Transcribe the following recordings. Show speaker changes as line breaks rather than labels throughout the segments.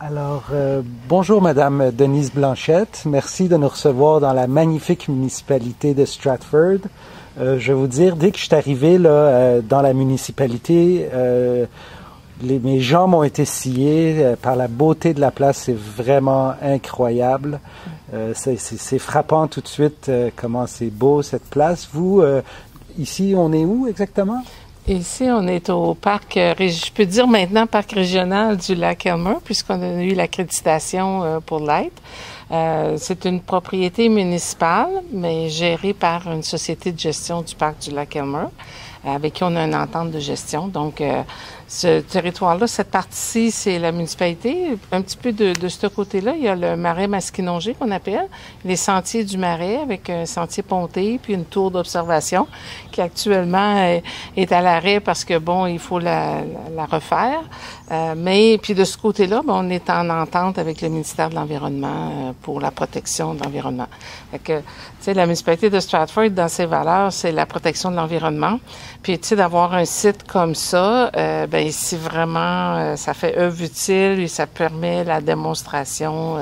Alors, bonjour Madame Denise Blanchette. Merci de nous recevoir dans la magnifique municipalité de Stratford. Je vais vous dire, dès que je suis arrivé là, dans la municipalité, mes jambes m'ont été sciées par la beauté de la place. C'est vraiment incroyable. C'est frappant tout de suite comment c'est beau cette place. Vous, ici, on est où exactement?
Ici, on est au parc, je peux dire maintenant parc régional du lac Aylmer, puisqu'on a eu l'accréditation pour l'être. C'est une propriété municipale, mais gérée par une société de gestion du parc du lac Aylmer, avec qui on a une entente de gestion. Donc, ce territoire-là, cette partie-ci, c'est la municipalité. Un petit peu de ce côté-là, il y a le marais Masquinongé qu'on appelle, les sentiers du marais avec un sentier ponté puis une tour d'observation qui actuellement est à l'arrêt parce que, bon, il faut la refaire. Mais puis de ce côté-là, on est en entente avec le ministère de l'Environnement pour la protection de l'environnement. Fait que, tu sais, la municipalité de Stratford, dans ses valeurs, c'est la protection de l'environnement. Puis, tu sais, d'avoir un site comme ça, ben ici vraiment, ça fait œuvre utile et ça permet la démonstration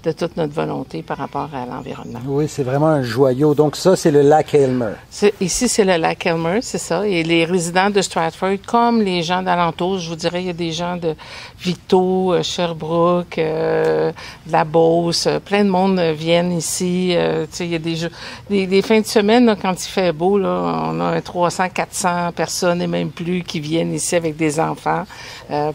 de toute notre volonté par rapport à l'environnement.
Oui, c'est vraiment un joyau. Donc ça, c'est le lac Aylmer.
Ici, c'est le lac Aylmer, c'est ça. Et les résidents de Stratford, comme les gens d'alentour, je vous dirais, il y a des gens de Victo, Sherbrooke, de la Beauce, plein de monde viennent ici. Tu sais, il y a des fins de semaine, là, quand il fait beau, là, on a 300, 400 personnes et même plus qui viennent ici avec des enfants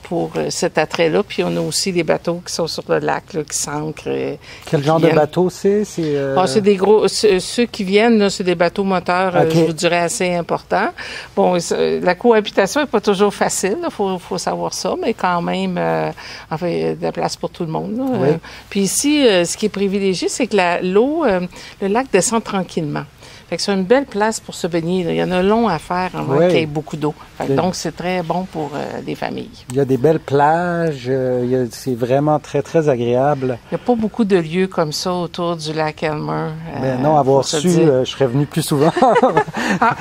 pour cet attrait-là. Puis on a aussi des bateaux qui sont sur le lac, là, qui s'ancrent.
Quel genre de bateau c'est?
C'est des gros. Ceux qui viennent, là, c'est des bateaux moteurs, je vous dirais, assez importants. Bon, la cohabitation n'est pas toujours facile, il faut savoir ça, mais quand même, enfin, il y a de la place pour tout le monde. Là.
Oui.
Puis ici, ce qui est privilégié, c'est que l'eau, le lac descend tranquillement. Fait que c'est une belle place pour se baigner. Là. Il y en a long à faire avant qu'il y ait beaucoup d'eau. Donc, c'est très bon pour les familles.
Il y a des belles plages. C'est vraiment très, très agréable.
Il n'y a pas beaucoup de lieux comme ça autour du lac Aylmer.
Non, avoir su, je serais venu plus souvent.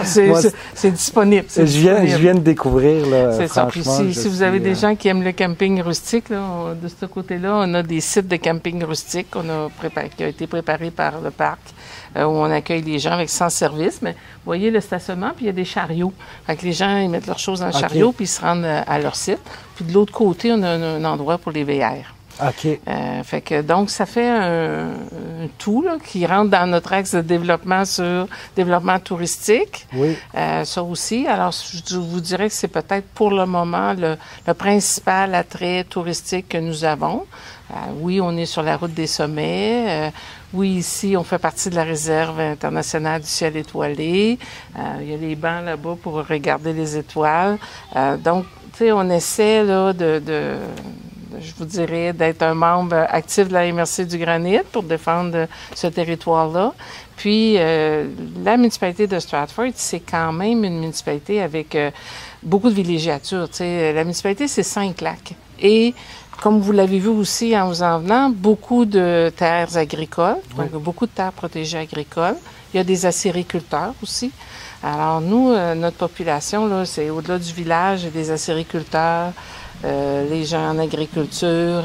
C'est disponible.
Je viens de découvrir.
C'est ça. Puis si vous avez des gens qui aiment le camping rustique, là, de ce côté-là, on a des sites de camping rustique qui ont été préparés par le parc. Où on accueille les gens avec sans service. Mais vous voyez le stationnement, puis il y a des chariots. Fait que les gens, ils mettent leurs choses dans le chariot, puis ils se rendent à leur site. Puis de l'autre côté, on a un endroit pour les VR.
OK.
Fait que donc, ça fait un tout là, qui rentre dans notre axe de développement sur développement touristique.
Oui.
Ça aussi. Alors, je vous dirais que c'est peut-être pour le moment le principal attrait touristique que nous avons. Oui, on est sur la route des sommets. Oui, ici, on fait partie de la réserve internationale du ciel étoilé. Il y a les bancs là-bas pour regarder les étoiles. Donc, tu sais, on essaie là je vous dirais, d'être un membre actif de la MRC du Granit pour défendre ce territoire-là. Puis, la municipalité de Stratford, c'est quand même une municipalité avec beaucoup de villégiature. Tu sais, la municipalité, c'est 5 lacs. Et comme vous l'avez vu aussi en vous en venant, beaucoup de terres agricoles, donc beaucoup de terres protégées agricoles. Il y a des acériculteurs aussi. Alors nous, notre population, là, c'est au-delà du village, il y a des acériculteurs, les gens en agriculture.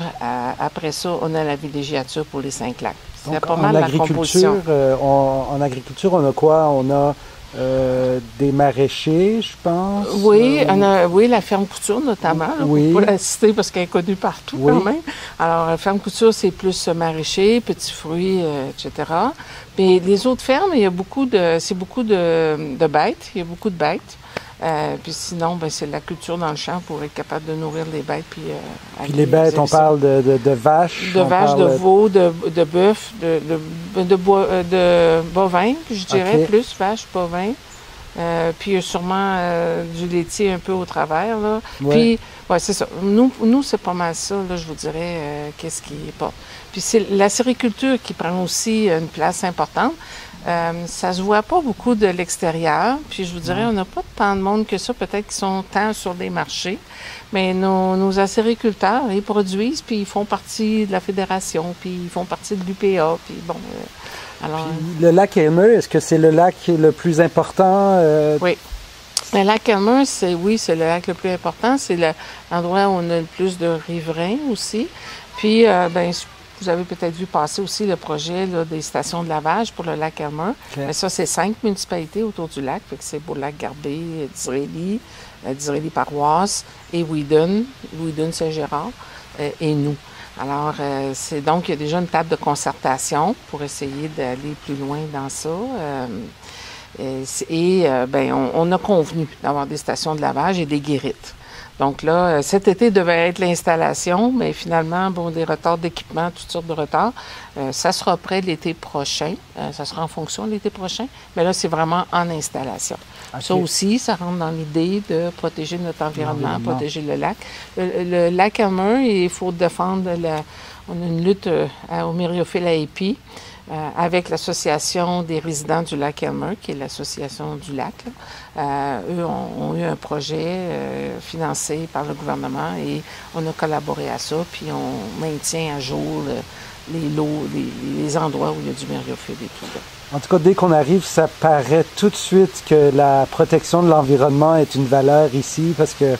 Après ça, on a la villégiature pour les 5 lacs. C'est pas mal la composition.
En agriculture, on a quoi? On a des maraîchers, je pense.
Oui, oui, la ferme Couture notamment. Là,
oui.
Pour pas la citer parce qu'elle est connue partout quand même. Alors, la ferme Couture, c'est plus maraîcher, petits fruits, etc. Mais les autres fermes, il y a beaucoup de bêtes. Il y a beaucoup de bêtes. Puis sinon, c'est la culture dans le champ pour être capable de nourrir les bêtes. Puis
les bêtes, on parle de vaches.
De vaches, de veaux, de bœufs, de bovins, je dirais, plus vaches, bovins. Puis il y a sûrement du laitier un peu au travers. Là. Puis, c'est ça. Nous c'est pas mal ça, là, je vous dirais, qu'est-ce qui est pas. Puis c'est la sériculture qui prend aussi une place importante. Ça se voit pas beaucoup de l'extérieur. Puis je vous dirais, on n'a pas tant de monde que ça, peut-être qui sont tant sur des marchés. Mais nos acériculteurs, ils produisent, puis ils font partie de la fédération, puis ils font partie de l'UPA. Puis bon, alors...
Puis le lac Aylmer, est-ce que c'est le lac le plus important?
Oui. Le lac Elmer, c'est le lac le plus important. C'est l'endroit où on a le plus de riverains aussi. Puis, vous avez peut-être vu passer aussi le projet là, des stations de lavage pour le lac Elmer. Okay. Mais ça, c'est 5 municipalités autour du lac. Fait que c'est Beau-Lac-Garbé, Disraeli-Paroisse et Wheadon Saint-Gérard et nous. Alors, donc, il y a déjà une table de concertation pour essayer d'aller plus loin dans ça. On a convenu d'avoir des stations de lavage et des guérites. Donc là, cet été devait être l'installation, mais finalement, des retards d'équipement, toutes sortes de retards. Ça sera prêt l'été prochain. Ça sera en fonction de l'été prochain. Mais là, c'est vraiment en installation. Okay. Ça aussi, ça rentre dans l'idée de protéger notre environnement, protéger le lac. Le lac Elmer, il faut défendre on a une lutte au Myriophylle AEP. Avec l'Association des résidents du lac Elmer, qui est l'association du lac. Eux ont eu un projet financé par le gouvernement et on a collaboré à ça, puis on maintient à jour les lots, les endroits où il y a du myriophylle et tout. Là.
En tout cas, dès qu'on arrive, ça paraît tout de suite que la protection de l'environnement est une valeur ici, parce que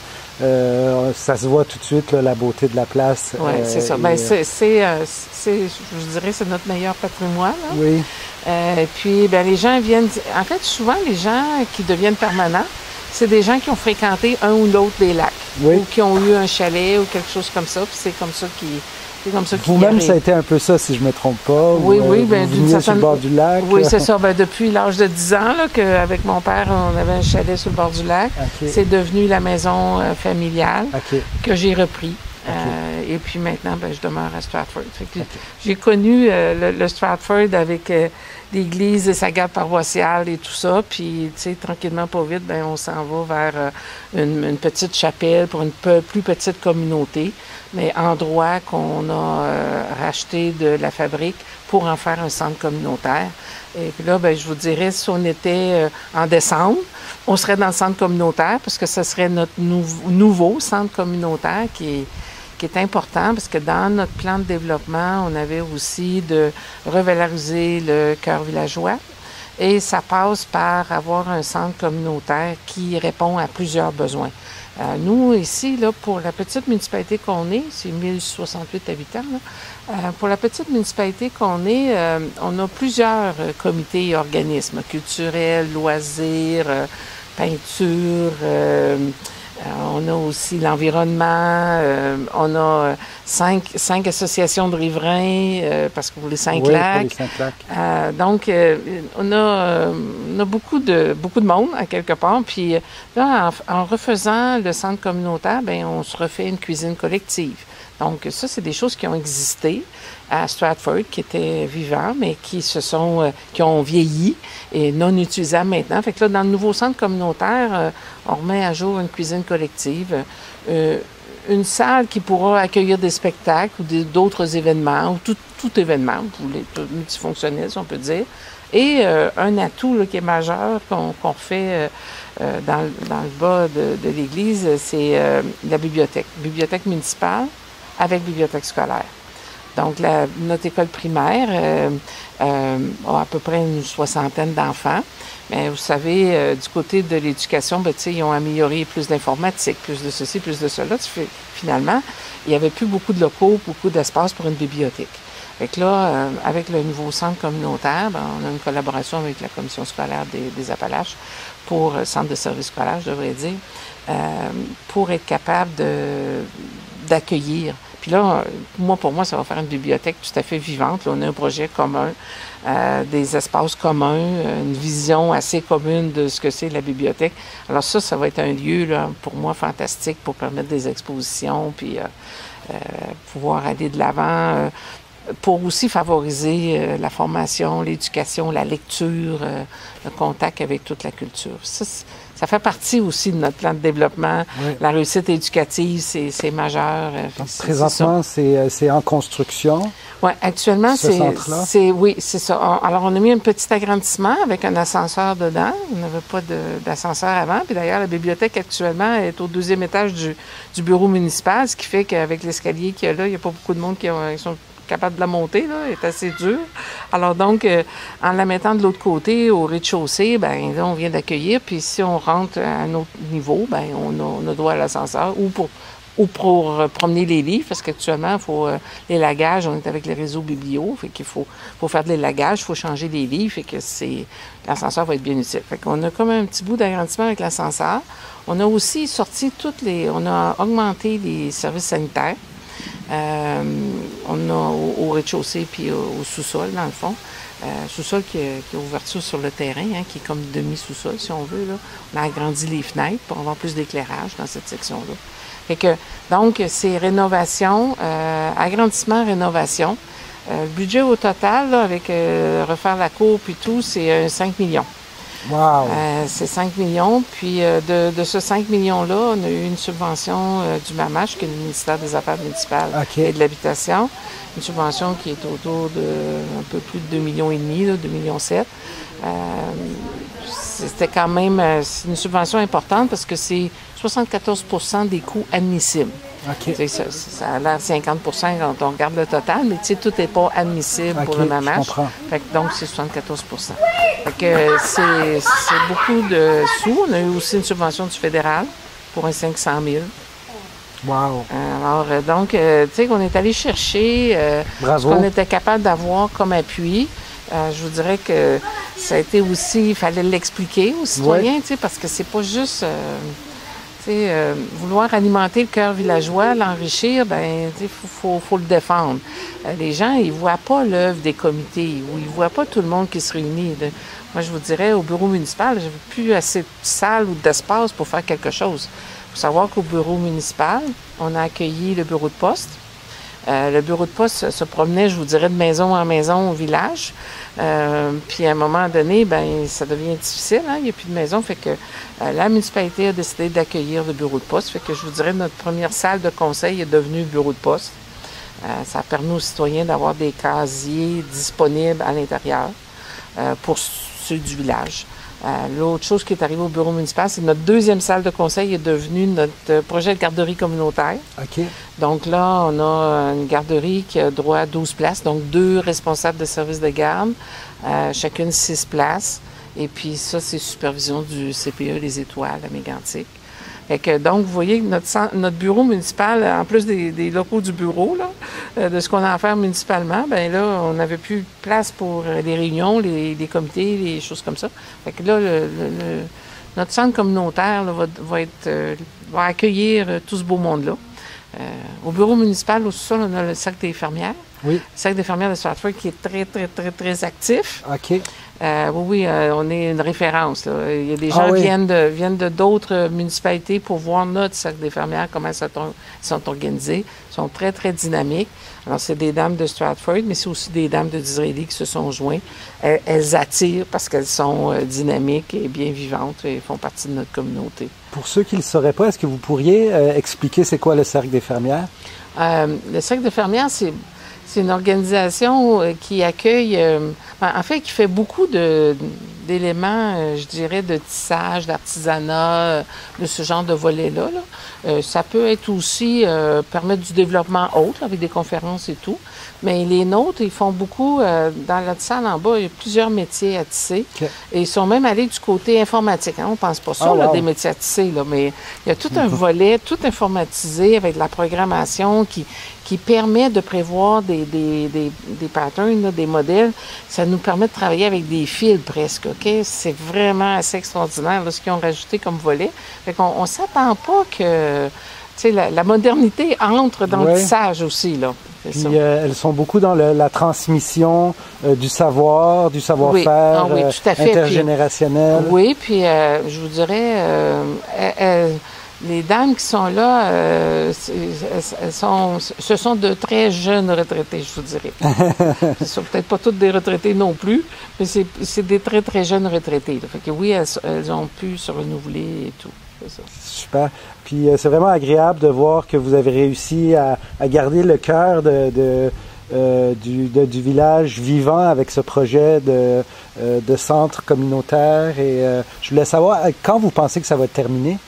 ça se voit tout de suite, là, la beauté de la place.
Oui, c'est ça. Je dirais, c'est notre meilleur patrimoine. Là.
Oui.
Puis, les gens viennent... En fait, souvent, les gens qui deviennent permanents, c'est des gens qui ont fréquenté un ou l'autre des lacs. Oui. Ou qui ont eu un chalet ou quelque chose comme ça. Puis c'est comme ça qu'ils...
Vous-même, ça a été un peu ça, si je ne me trompe pas.
Oui, oui.
Vous veniez sur le bord du lac.
Oui, c'est ça. Depuis l'âge de 10 ans, là, qu'avec mon père, on avait un chalet sur le bord du lac. Okay. C'est devenu la maison familiale que j'ai repris. Et puis maintenant, je demeure à Stratford. J'ai connu le Stratford avec l'église et sa garde paroissiale et tout ça. Puis, tu sais, tranquillement, pas vite, on s'en va vers une petite chapelle pour une plus petite communauté, mais endroit qu'on a racheté de la fabrique pour en faire un centre communautaire. Et puis là, je vous dirais, si on était en décembre, on serait dans le centre communautaire parce que ce serait notre nouveau centre communautaire qui est important parce que dans notre plan de développement, on avait aussi de revaloriser le cœur villageois et ça passe par avoir un centre communautaire qui répond à plusieurs besoins. Nous, ici, là, pour la petite municipalité qu'on est, c'est 1068 habitants, là, pour la petite municipalité qu'on est, on a plusieurs comités et organismes culturels, loisirs, peinture, on a aussi l'environnement, on a cinq associations de riverains, parce que pour les 5 lacs.
Pour les 5 lacs.
Donc, on a beaucoup de monde, à quelque part. Puis là, en refaisant le centre communautaire, on se refait une cuisine collective. Donc, ça, c'est des choses qui ont existé à Stratford, qui étaient vivants, mais qui ont vieilli et non utilisables maintenant. Fait que là, dans le nouveau centre communautaire, on remet à jour une cuisine collective, une salle qui pourra accueillir des spectacles ou d'autres événements, ou tout événement, multifonctionnel, si on peut dire. Et un atout là, qui est majeur qu'on refait dans le bas de l'église, c'est la bibliothèque municipale avec bibliothèque scolaire. Donc, notre école primaire a à peu près une 60aine d'enfants. Mais vous savez, du côté de l'éducation, ils ont amélioré plus d'informatique, plus de ceci, plus de cela. Finalement, il n'y avait plus beaucoup de locaux, beaucoup d'espace pour une bibliothèque. Fait que là, avec le nouveau centre communautaire, on a une collaboration avec la commission scolaire des Appalaches pour centre de service scolaire, je devrais dire, pour être capable d'accueillir. Puis là, pour moi, ça va faire une bibliothèque tout à fait vivante. Là, on a un projet commun, des espaces communs, une vision assez commune de ce que c'est la bibliothèque. Alors ça va être un lieu, là, pour moi, fantastique pour permettre des expositions, puis pouvoir aller de l'avant, pour aussi favoriser la formation, l'éducation, la lecture, le contact avec toute la culture. Ça fait partie aussi de notre plan de développement. Oui. La réussite éducative, c'est majeur.
Donc, présentement, c'est en construction.
Oui, actuellement,
oui,
c'est ça. Alors, on a mis un petit agrandissement avec un ascenseur dedans. On n'avait pas d'ascenseur avant. Puis d'ailleurs, la bibliothèque actuellement est au 2e étage du bureau municipal, ce qui fait qu'avec l'escalier qu'il y a là, il n'y a pas beaucoup de monde qui capable de la monter, là, elle est assez dure. Alors donc, en la mettant de l'autre côté, au rez-de-chaussée, ben là, on vient d'accueillir, puis si on rentre à un autre niveau, ben on a droit à l'ascenseur, ou pour promener les livres, parce qu'actuellement, il faut les lagages, on est avec les réseaux biblio, fait qu'il faut faire des lagages, il faut changer les livres, fait que l'ascenseur va être bien utile. Fait qu'on a comme un petit bout d'agrandissement avec l'ascenseur. On a aussi sorti on a augmenté les services sanitaires. On a au rez-de-chaussée puis au sous-sol, dans le fond. Sous-sol qui a ouverture sur le terrain, hein, qui est comme demi-sous-sol, si on veut, là. On a agrandi les fenêtres pour avoir plus d'éclairage dans cette section-là. Fait que, donc, c'est rénovation, agrandissement, rénovation. Le budget au total, là, avec refaire la cour puis tout, c'est 5 millions.
Wow!
C'est 5 millions. Puis de ce 5 millions-là, on a eu une subvention du MAMACH, qui est le ministère des Affaires municipales et de l'Habitation. Une subvention qui est autour de un peu plus de 2,5 millions, 2,7 millions. C'était quand même une subvention importante parce que c'est 74 % des coûts admissibles.
Okay.
Ça a l'air 50 % quand on regarde le total, mais tout n'est pas admissible pour le MAMACH. Donc, c'est 74 %. Fait que c'est beaucoup de sous. On a eu aussi une subvention du fédéral pour un 500 000.
Wow!
Alors, donc, tu sais, qu'on est allé chercher ce qu'on était capable d'avoir comme appui. Je vous dirais que ça a été aussi, il fallait l'expliquer aux citoyens, tu sais, parce que c'est pas juste, vouloir alimenter le cœur villageois, l'enrichir, ben, il faut le défendre. Les gens, ils voient pas l'œuvre des comités, ou ils voient pas tout le monde qui se réunit. Moi, je vous dirais, au bureau municipal, j'avais plus assez de salle ou d'espace pour faire quelque chose. Il faut savoir qu'au bureau municipal, on a accueilli le bureau de poste. Le bureau de poste se promenait, je vous dirais, de maison en maison au village. Puis à un moment donné, ben ça devient difficile, hein? Il n'y a plus de maison. Fait que la municipalité a décidé d'accueillir le bureau de poste. Fait que je vous dirais, notre première salle de conseil est devenue le bureau de poste. Ça a permis aux citoyens d'avoir des casiers disponibles à l'intérieur pour ceux du village. L'autre chose qui est arrivée au bureau municipal, c'est que notre deuxième salle de conseil est devenue notre projet de garderie communautaire.
OK.
Donc là, on a une garderie qui a droit à 12 places, donc 2 responsables de service de garde, chacune 6 places. Et puis ça, c'est supervision du CPE Les Étoiles à Mégantic. Fait que, donc, vous voyez que notre bureau municipal, en plus des locaux du bureau, là, de ce qu'on a à faire municipalement, ben là, on n'avait plus de place pour les réunions, les comités, les choses comme ça. Fait que là, notre centre communautaire là, va accueillir tout ce beau monde-là. Au bureau municipal, au sous-sol, on a le Cercle des fermières.
Oui.
Le Cercle des fermières de Stratford qui est très, très, très, très actif.
OK.
Oui, on est une référence. Là. Il y a des gens qui viennent de d'autres municipalités pour voir notre Cercle des fermières, comment ils sont organisés. Ils sont très, très dynamiques. Alors, c'est des dames de Stratford, mais c'est aussi des dames de Disraeli qui se sont joints. Elles attirent parce qu'elles sont dynamiques et bien vivantes et font partie de notre communauté. Pour
ceux qui ne le sauraient pas, est-ce que vous pourriez expliquer c'est quoi le Cercle des fermières?
Le Cercle des fermières, c'est une organisation qui accueille, en fait, qui fait beaucoup d'éléments, je dirais, de tissage, d'artisanat, de ce genre de volet-là. Ça peut être aussi permettre du développement autre, avec des conférences et tout. Mais les nôtres, ils font beaucoup, dans notre salle en bas, il y a plusieurs métiers à tisser. Okay. Et ils sont même allés du côté informatique. Hein? On ne pense pas ça, des métiers à tisser, là, mais il y a tout un volet, tout informatisé, avec de la programmation qui permet de prévoir des patterns, là, des modèles. Ça nous permet de travailler avec des fils presque, OK? C'est vraiment assez extraordinaire, là, ce qu'ils ont rajouté comme volet. Fait qu'on ne s'attend pas que, tu sais, la modernité entre dans le tissage aussi, là.
Puis elles sont beaucoup dans la transmission du savoir, du savoir-faire intergénérationnel.
Puis je vous dirais, les dames qui sont là, ce sont de très jeunes retraités, je vous dirais. Ce ne sont peut-être pas toutes des retraités non plus, mais c'est des très, très jeunes retraités. Là. Fait que oui, elles ont pu se renouveler et tout. C'est ça.
Super. Puis c'est vraiment agréable de voir que vous avez réussi à garder le cœur du village vivant avec ce projet de centre communautaire. Et je voulais savoir, quand vous pensez que ça va terminer?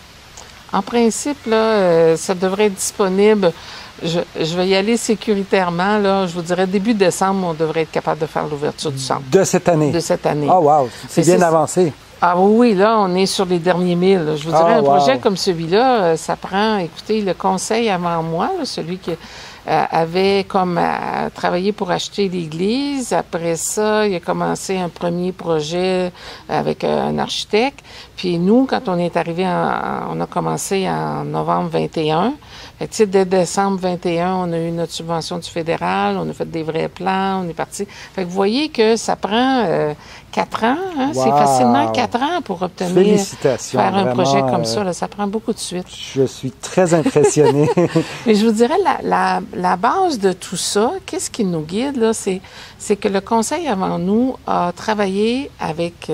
En principe, là, ça devrait être disponible Je vais y aller sécuritairement. Là. Je vous dirais, début décembre, on devrait être capable de faire l'ouverture du centre.
De cette année?
De cette année.
Oh wow, c'est bien avancé.
Ah oui, là, on est sur les derniers 1000. Je vous dirais, un projet comme celui-là, ça prend, écoutez, le conseil avant moi, là, celui qui avait comme travaillé pour acheter l'église. Après ça, il a commencé un premier projet avec un architecte. Puis nous, quand on est arrivé, on a commencé en novembre 21. Fait que, dès décembre 21, on a eu notre subvention du fédéral, on a fait des vrais plans, on est parti. Fait que vous voyez que ça prend 4 ans, hein? Wow. C'est facilement 4 ans pour obtenir, faire un projet comme ça. Là, ça prend beaucoup de suite.
Je suis très impressionné.
Mais je vous dirais, la base de tout ça, qu'est-ce qui nous guide, là, c'est que le Conseil, avant nous, a travaillé avec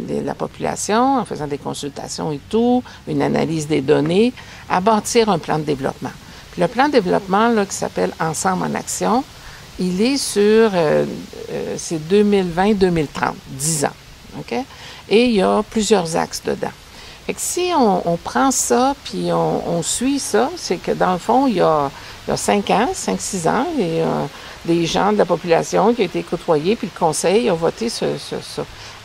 la population, en faisant des consultations et tout, une analyse des données, à bâtir un plan de développement. Puis le plan de développement, là, qui s'appelle Ensemble en action, il est sur, c'est 2020-2030, 10 ans, OK? Et il y a plusieurs axes dedans. Fait que si on prend ça, puis on suit ça, c'est que dans le fond, il y a 5 ans, 5-6 ans, et des gens de la population qui ont été côtoyés, puis le Conseil a voté ça.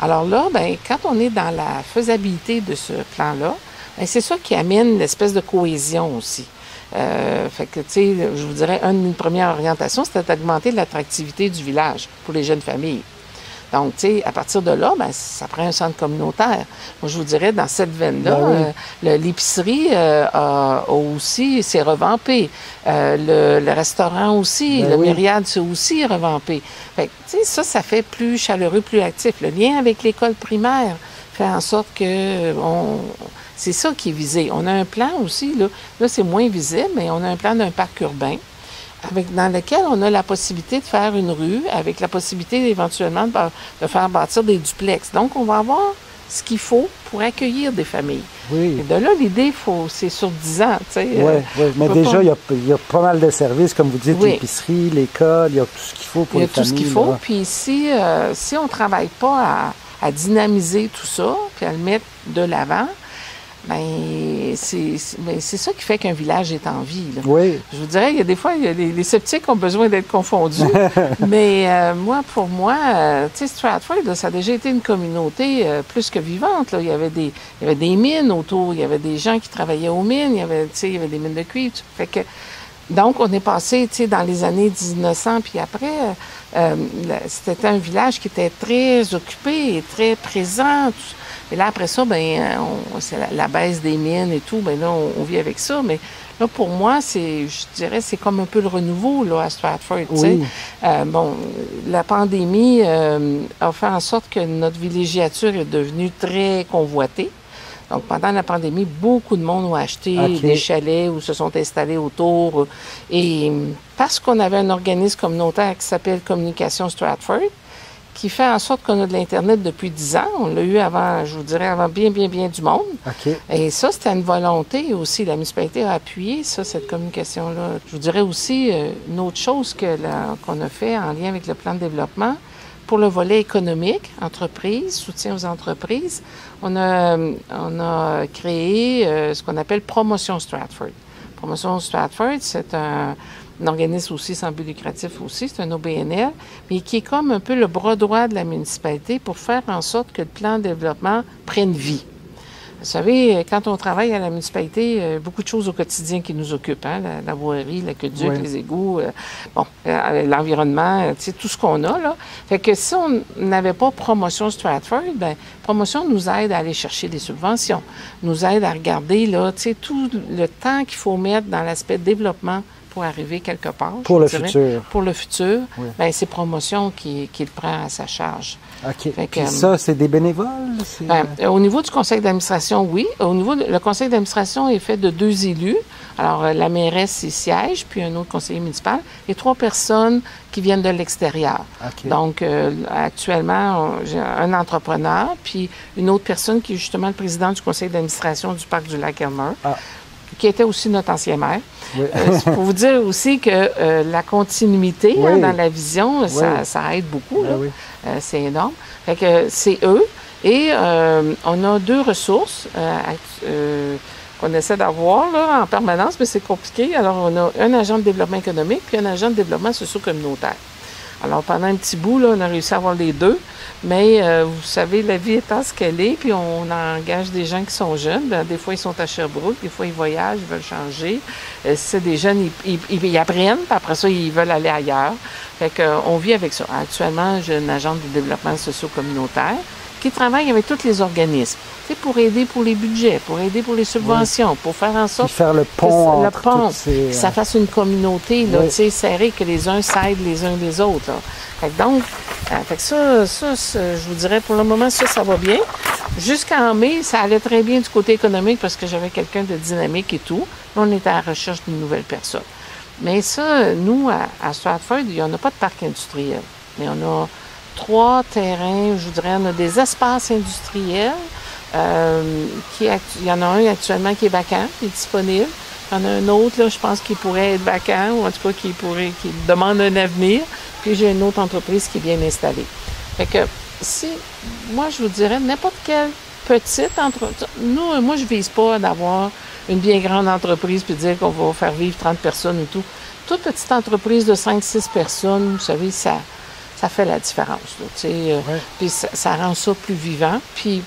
Alors là, ben, quand on est dans la faisabilité de ce plan-là, ben, c'est ça qui amène l'espèce de cohésion aussi. Fait que, tu sais, je vous dirais, une première orientation, c'était d'augmenter l'attractivité du village pour les jeunes familles. Donc, tu sais, à partir de là, ben, ça prend un centre communautaire. Moi, je vous dirais, dans cette veine-là, l'épicerie s'est revampée. Le restaurant aussi, le Myriade s'est aussi revampé. Fait que, tu sais, ça fait plus chaleureux, plus actif. Le lien avec l'école primaire fait en sorte que c'est ça qui est visé. On a un plan aussi, là c'est moins visible, mais on a un plan d'un parc urbain dans lequel on a la possibilité de faire une rue, avec la possibilité éventuellement de faire bâtir des duplex. Donc, on va avoir ce qu'il faut pour accueillir des familles.
Oui.
Et de là, l'idée, c'est sur 10 ans.
Oui, mais déjà, il y a pas mal de services, comme vous dites, l'épicerie, l'école, il y a tout ce qu'il faut pour les familles. Il y a tout ce qu'il faut.
Puis si on ne travaille pas à dynamiser tout ça, puis à le mettre de l'avant, ben c'est ça qui fait qu'un village est en vie. Là.
Oui.
Je vous dirais, il y a des fois, les sceptiques ont besoin d'être confondus. Mais pour moi, tu sais, Stratford, là, ça a déjà été une communauté plus que vivante. Là. Il y avait des mines autour, il y avait des gens qui travaillaient aux mines, il y avait des mines de cuivre. Fait que, donc, on est passé, tu sais, dans les années 1900, puis après, c'était un village qui était très occupé et très présent. Et là, après ça, c'est la baisse des mines et tout, ben là, on vit avec ça. Mais là, pour moi, je dirais, c'est comme un peu le renouveau, là, à Stratford, tu sais. La pandémie a fait en sorte que notre villégiature est devenue très convoitée. Donc, pendant la pandémie, beaucoup de monde ont acheté des chalets ou se sont installés autour. Et parce qu'on avait un organisme communautaire qui s'appelle Communication Stratford, qui fait en sorte qu'on a de l'Internet depuis 10 ans. On l'a eu avant, je vous dirais, avant bien du monde.
Okay.
Et ça, c'était une volonté aussi. La municipalité a appuyé ça, cette communication-là. Je vous dirais aussi une autre chose qu'on a fait en lien avec le plan de développement. Pour le volet économique, entreprise, soutien aux entreprises, on a créé ce qu'on appelle Promotion Stratford. Promotion Stratford, c'est un organisme aussi sans but lucratif aussi, c'est un OBNL, mais qui est comme un peu le bras droit de la municipalité pour faire en sorte que le plan de développement prenne vie. Vous savez, quand on travaille à la municipalité, beaucoup de choses au quotidien qui nous occupent, hein, la voirie, l'aqueduc, les égouts, l'environnement, tout ce qu'on a, là. Fait que si on n'avait pas Promotion Stratford, Promotion nous aide à aller chercher des subventions, nous aide à regarder, là, tout le temps qu'il faut mettre dans l'aspect développement pour arriver quelque part.
Pour le futur.
Pour le futur, c'est Promotion qui le prend à sa charge.
OK. Puis ça, c'est des bénévoles?
Au niveau du conseil d'administration, oui. Le conseil d'administration est fait de 2 élus. Alors, la mairesse y siège, puis un autre conseiller municipal, et 3 personnes qui viennent de l'extérieur.
Okay.
Donc, actuellement, j'ai un entrepreneur, puis une autre personne qui est justement le président du conseil d'administration du parc du Lac-Elmer. Qui était aussi notre ancien maire. Oui. C'est pour vous dire aussi que la continuité dans la vision, ça aide beaucoup. C'est énorme. Fait que c'est eux. Et on a 2 ressources. qu'on essaie d'avoir là, en permanence, mais c'est compliqué. Alors, on a un agent de développement économique puis un agent de développement socio-communautaire. Alors, pendant un petit bout, là, on a réussi à avoir les deux, mais vous savez, la vie étant ce qu'elle est, puis on engage des gens qui sont jeunes. Bien, des fois, ils sont à Sherbrooke, des fois, ils voyagent, ils veulent changer. Si c'est des jeunes, ils apprennent, puis après ça, ils veulent aller ailleurs. Fait qu'on vit avec ça. Actuellement, j'ai une agente de développement socio-communautaire qui travaille avec tous les organismes, pour aider pour les budgets, pour aider pour les subventions, pour faire en sorte
puis faire le pont
que,
que
ça fasse une communauté là, serrée, que les uns s'aident les uns les autres. Là. Fait que donc, fait que ça, je vous dirais, pour le moment, ça va bien. Jusqu'en mai, ça allait très bien du côté économique parce que j'avais quelqu'un de dynamique et tout. On était à la recherche d'une nouvelle personne. Mais ça, nous, à Stratford, il n'y en a pas de parc industriel. Mais on a 3 terrains, je dirais, on a des espaces industriels. Il y en a un actuellement qui est vacant, qui est disponible. Il y en a un autre, là, je pense, qui pourrait être vacant, ou en tout cas qui demande un avenir. Puis j'ai une autre entreprise qui est bien installée. Fait que moi, je vous dirais, n'importe quelle petite entreprise. Moi, je vise pas d'avoir une bien grande entreprise puis dire qu'on va faire vivre 30 personnes et tout. Toute petite entreprise de 5-6 personnes, vous savez, ça fait la différence. Puis ça rend ça plus vivant. Puis,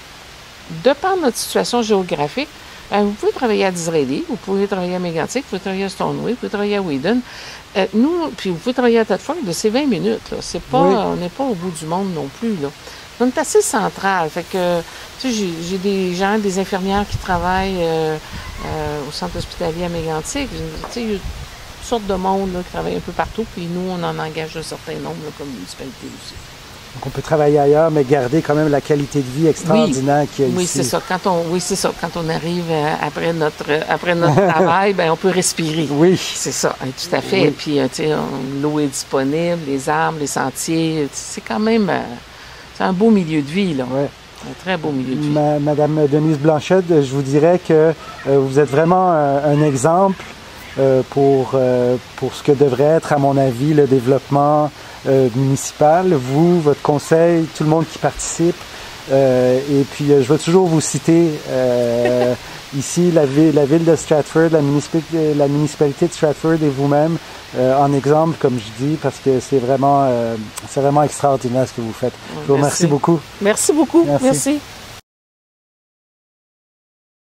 de par notre situation géographique, vous pouvez travailler à Disraeli, vous pouvez travailler à Mégantic, vous pouvez travailler à Stoneway, vous pouvez travailler à Whedon. Puis vous pouvez travailler à Thetford, c'est 20 minutes. Là. On n'est pas au bout du monde non plus. Là. On est assez central. Fait que, j'ai des gens, des infirmières qui travaillent au centre hospitalier à Mégantic. Il y a toutes sortes de monde là, qui travaille un peu partout. Puis nous, on en engage un certain nombre là, comme municipalité aussi.
Donc, on peut travailler ailleurs, mais garder quand même la qualité de vie extraordinaire qu'il y a ici.
Oui, c'est ça. Quand on arrive après notre travail, ben on peut respirer.
Oui.
C'est ça, tout à fait. Oui. Puis, l'eau est disponible, les arbres, les sentiers. C'est quand même... c'est un beau milieu de vie, là. Oui. Un très beau milieu de vie.
Madame Denise Blanchette, je vous dirais que vous êtes vraiment un exemple pour ce que devrait être, à mon avis, le développement municipal. Vous, votre conseil, tout le monde qui participe. Et puis, je vais toujours vous citer ici la ville de Stratford, la municipalité de Stratford et vous-même en exemple, comme je dis, parce que c'est vraiment extraordinaire ce que vous faites. Je vous remercie beaucoup.
Merci beaucoup. Merci.